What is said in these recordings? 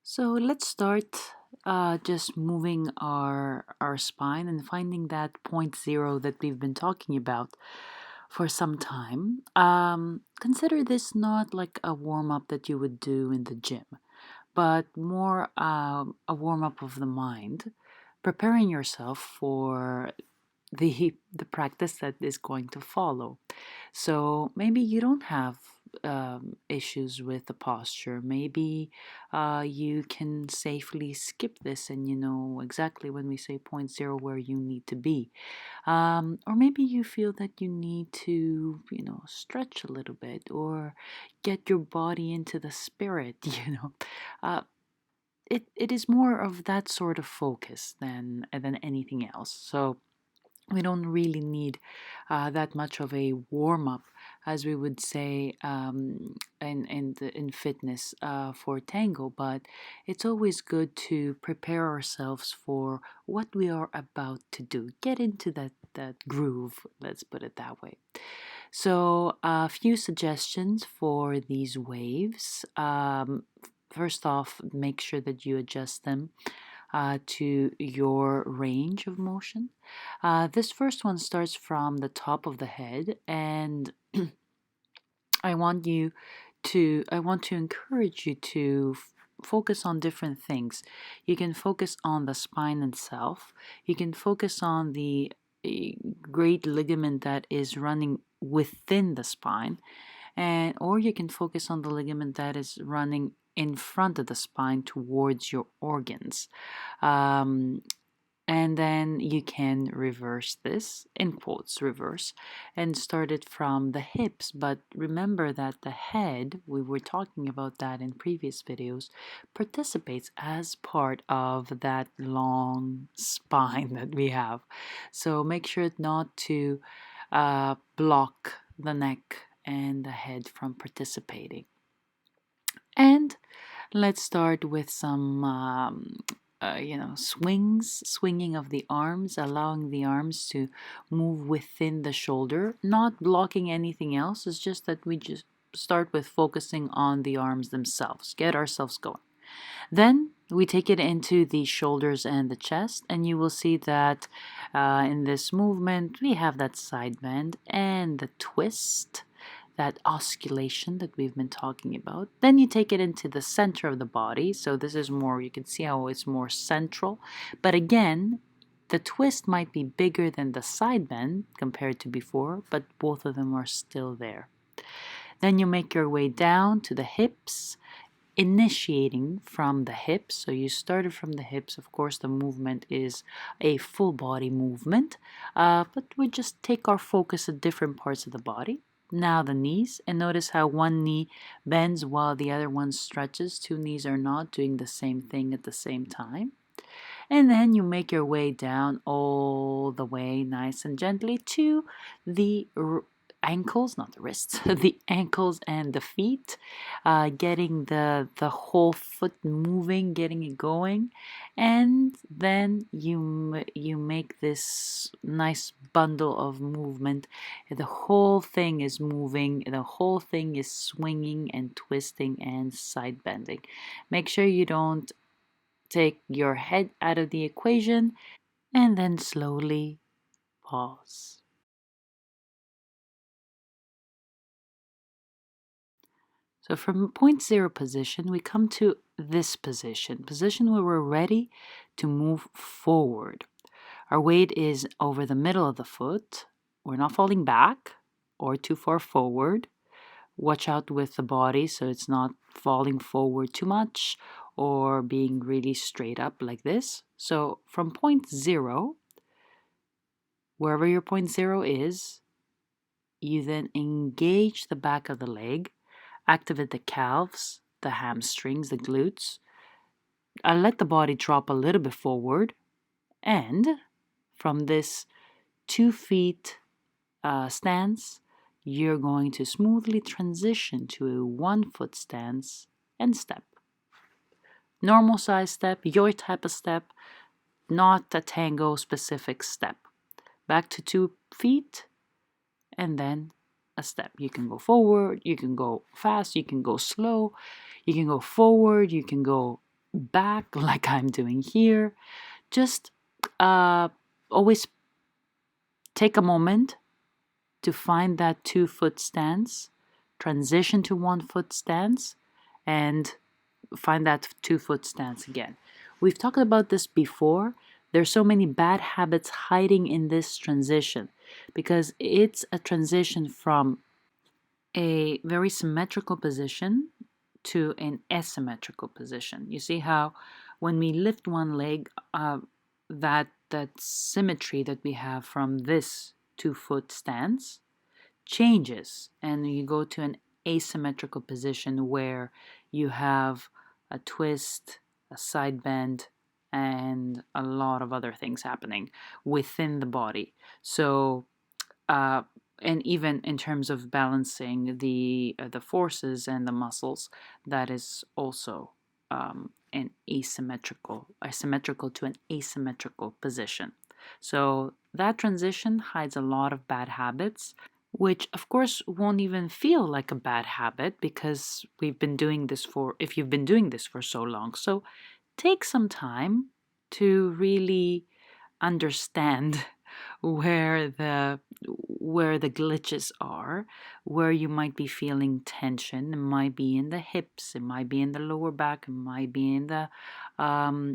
So let's start just moving our spine and finding that point zero that we've been talking about for some time. Consider this not like a warm up that you would do in the gym, but more a warm up of the mind, preparing yourself for the practice that is going to follow. So maybe you don't have issues with the posture. Maybe you can safely skip this and you know exactly when we say point zero where you need to be. Or maybe you feel that you need to, stretch a little bit or get your body into the spirit, Uh, it is more of that sort of focus than anything else. So we don't really need that much of a warm up, as we would say in fitness for tango. But it's always good to prepare ourselves for what we are about to do. Get into that groove. Let's put it that way. So a few suggestions for these waves. First off, make sure that you adjust them to your range of motion. This first one starts from the top of the head, and I want you I want to encourage you to focus on different things. You can focus on the spine itself. You can focus on the great ligament that is running within the spine, and or you can focus on the ligament that is running in front of the spine towards your organs. Um, and then you can reverse this, in quotes, reverse, and start it from the hips. But remember that the head, we were talking about that in previous videos, participates as part of that long spine that we have. So make sure not to block the neck and the head from participating. And let's start with some, swinging of the arms, allowing the arms to move within the shoulder, not blocking anything else. It's just that we just start with focusing on the arms themselves, get ourselves going. Then we take it into the shoulders and the chest, and you will see that in this movement we have that side bend and the twist, that osculation that we've been talking about. Then you take it into the center of the body. So this is more, you can see how it's more central. But again, the twist might be bigger than the side bend compared to before, but both of them are still there. Then you make your way down to the hips, initiating from the hips. So you started from the hips. Of course, the movement is a full body movement, but we just take our focus at different parts of the body. Now the knees, and notice how one knee bends while the other one stretches. Two knees are not doing the same thing at the same time. And then you make your way down all the way nice and gently to the ankles, not the wrists, the ankles and the feet, getting the whole foot moving, getting it going, and then you make this nice bundle of movement. The whole thing is moving, the whole thing is swinging and twisting and side bending. Make sure you don't take your head out of the equation, and then slowly pause. So from point zero position, we come to this position where we're ready to move forward. Our weight is over the middle of the foot. We're not falling back or too far forward. Watch out with the body so it's not falling forward too much or being really straight up like this. So from point zero, wherever your point zero is, you then engage the back of the leg, activate the calves, the hamstrings, the glutes. Let the body drop a little bit forward, and from this 2 feet stance, you're going to smoothly transition to a 1 foot stance and step. Normal size step, your type of step, not a tango specific step. Back to 2 feet, and then a step. You can go forward, you can go fast, you can go slow, you can go forward, you can go back like I'm doing here. Just always take a moment to find that 2-foot stance, transition to 1-foot stance, and find that 2-foot stance again. We've talked about this before. There's so many bad habits hiding in this transition because it's a transition from a very symmetrical position to an asymmetrical position. You see how when we lift one leg, that symmetry that we have from this 2-foot stance changes, and you go to an asymmetrical position where you have a twist, a side bend, and a lot of other things happening within the body. So uh, and even in terms of balancing the forces and the muscles, that is also an symmetrical to an asymmetrical position. So that transition hides a lot of bad habits, which of course won't even feel like a bad habit because if you've been doing this for so long. So take some time to really understand where the glitches are, where you might be feeling tension. It might be in the hips, it might be in the lower back, it might be in the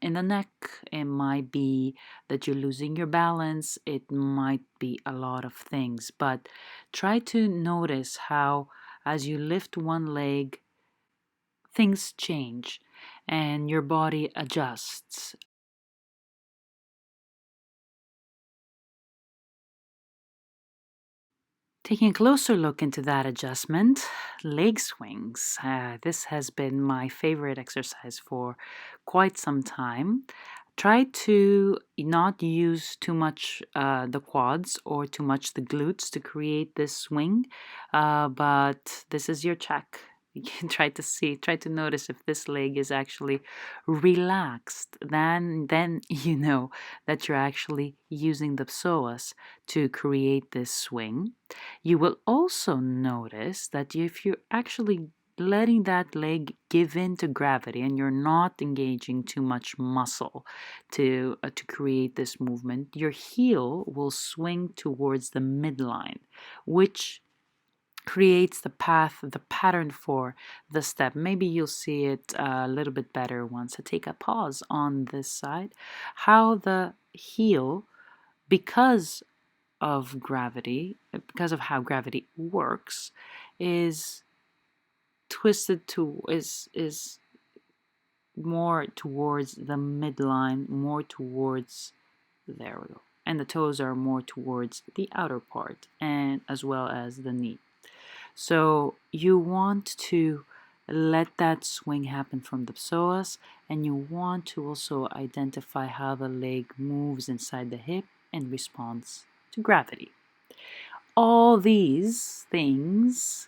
neck, it might be that you're losing your balance, it might be a lot of things. But try to notice how as you lift one leg, things change and your body adjusts. Taking a closer look into that adjustment, leg swings. This has been my favorite exercise for quite some time. Try to not use too much the quads or too much the glutes to create this swing, but this is your check. You can try to notice if this leg is actually relaxed. Then you know that you're actually using the psoas to create this swing. You will also notice that if you're actually letting that leg give in to gravity and you're not engaging too much muscle to create this movement, your heel will swing towards the midline, which creates the pattern for the step. Maybe you'll see it a little bit better once I take a pause on this side. How the heel, because of gravity, because of how gravity works, is twisted to is more towards the midline, more towards there we go. And the toes are more towards the outer part and as well as the knee. So you want to let that swing happen from the psoas, and you want to also identify how the leg moves inside the hip in response to gravity. All these things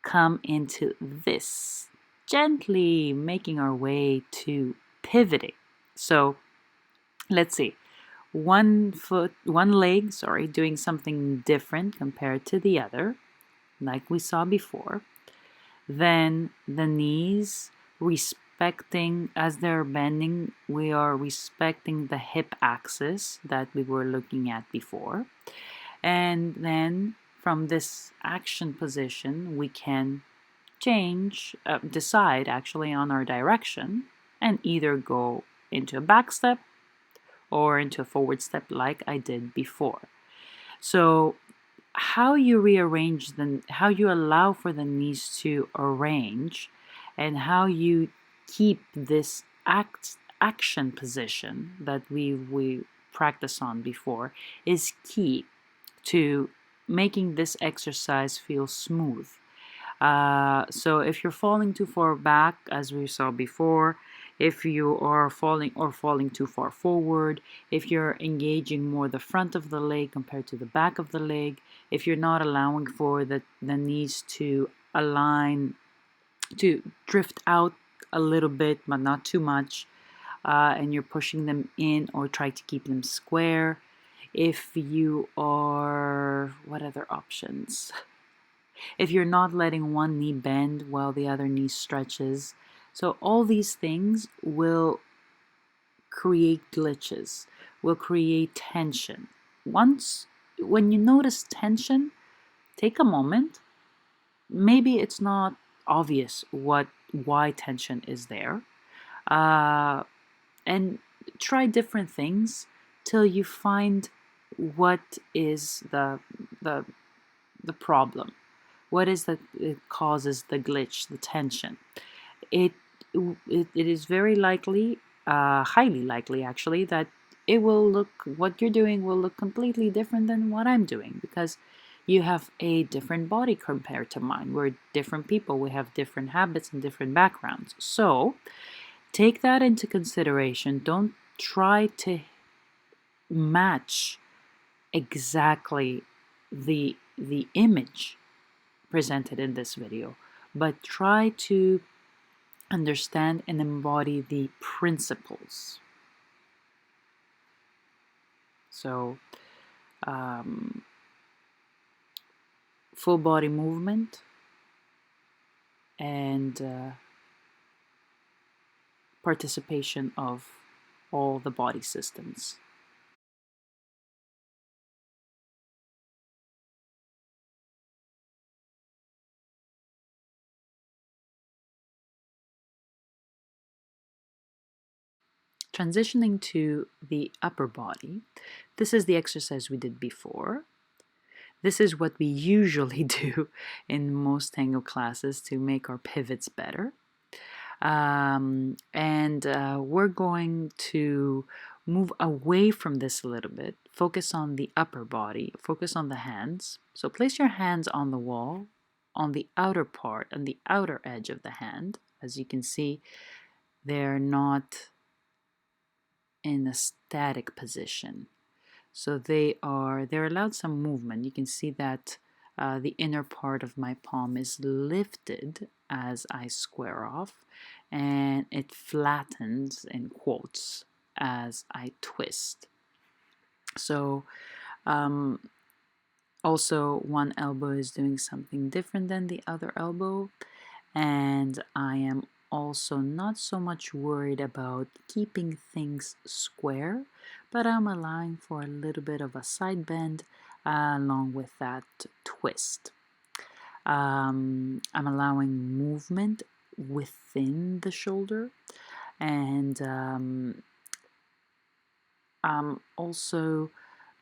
come into this, gently making our way to pivoting. So let's see. One leg, doing something different compared to the other, like we saw before. Then the knees, respecting as they're bending, we are respecting the hip axis that we were looking at before. And then from this action position, we can decide actually on our direction and either go into a back step or into a forward step like I did before. So how you how you allow for the knees to arrange and how you keep this action position that we practiced on before is key to making this exercise feel smooth. So if you're falling too far back, as we saw before, if you are falling too far forward, if you're engaging more the front of the leg compared to the back of the leg, if you're not allowing for the knees to align, to drift out a little bit, but not too much, and you're pushing them in or try to keep them square. If you are, what other options? If you're not letting one knee bend while the other knee stretches, So all these things will create glitches, will create tension. When you notice tension, take a moment. Maybe it's not obvious why tension is there, uh, and try different things till you find what is the the problem. What is that it causes the glitch, the tension? It it is very likely, highly likely actually, that what you're doing will look completely different than what I'm doing, because you have a different body compared to mine. We're different people. We have different habits and different backgrounds. So take that into consideration. Don't try to match exactly the image presented in this video, but try to understand and embody the principles. So, um, full body movement and participation of all the body systems. Transitioning to the upper body, this is the exercise we did before. This is what we usually do in most tango classes to make our pivots better. And we're going to move away from this a little bit, focus on the upper body, focus on the hands. So place your hands on the wall, on the outer part, on the outer edge of the hand. As you can see, they're not in a static position. So they're allowed some movement. You can see that the inner part of my palm is lifted as I square off, and it flattens in quotes as I twist. So um, also one elbow is doing something different than the other elbow, and I am also not so much worried about keeping things square, but I'm allowing for a little bit of a side bend along with that twist. I'm allowing movement within the shoulder, and I'm also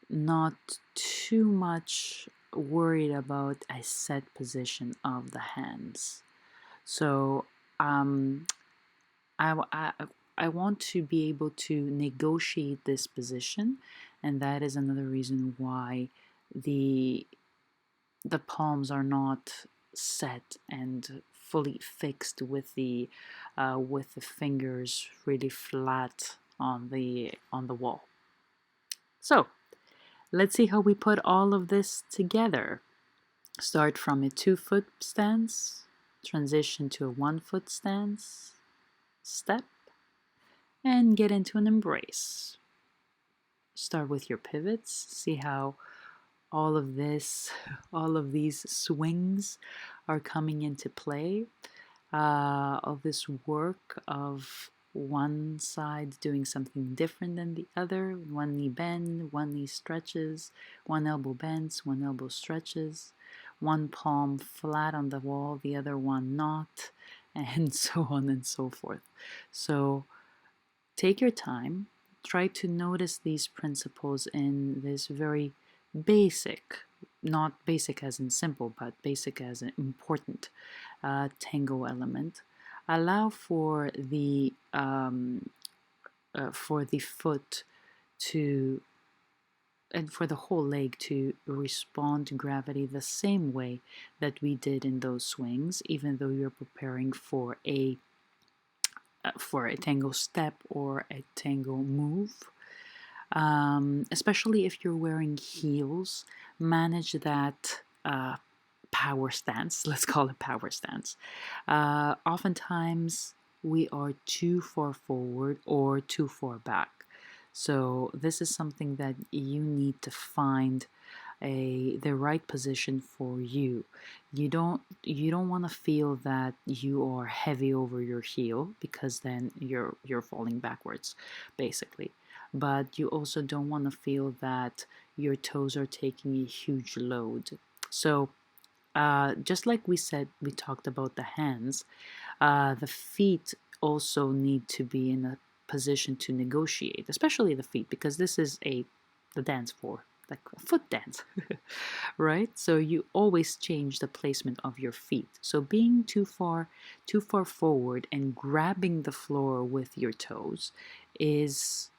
not too much worried about a set position of the hands. So um, I want to be able to negotiate this position, and that is another reason why the the palms are not set and fully fixed with the fingers really flat on the wall. So let's see how we put all of this together. Start from a 2-foot stance, transition to a 1-foot stance, step, and get into an embrace. Start with your pivots. See how all of this, all of these swings are coming into play. Of this work of one side doing something different than the other. One knee bend, one knee stretches, one elbow bends, one elbow stretches, one palm flat on the wall, the other one not, and so on and so forth. So take your time, try to notice these principles in this very basic, not basic as in simple, but basic as in important tango element. Allow for the foot to and for the whole leg to respond to gravity the same way that we did in those swings, even though you're preparing for a tango step or a tango move. Especially if you're wearing heels, manage that power stance. Let's call it power stance. Oftentimes, we are too far forward or too far back. So this is something that you need to find the right position for you. You don't want to feel that you are heavy over your heel, because then you're falling backwards, basically. But you also don't want to feel that your toes are taking a huge load. So just like we talked about the hands, the feet also need to be in a position to negotiate, especially the feet, because this is the dance for like a foot dance, right? So you always change the placement of your feet. So being too far forward and grabbing the floor with your toes is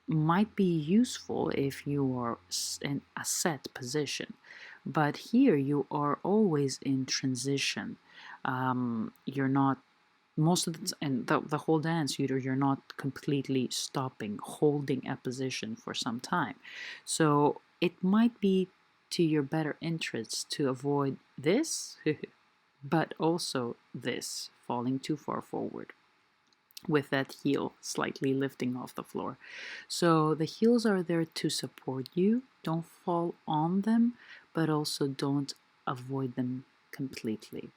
might be useful if you are in a set position, but here you are always in transition. You're not most of and the whole dance, you're not completely stopping, holding a position for some time. So it might be to your better interest to avoid this, but also this, falling too far forward with that heel slightly lifting off the floor. So the heels are there to support you. Don't fall on them, but also don't avoid them completely.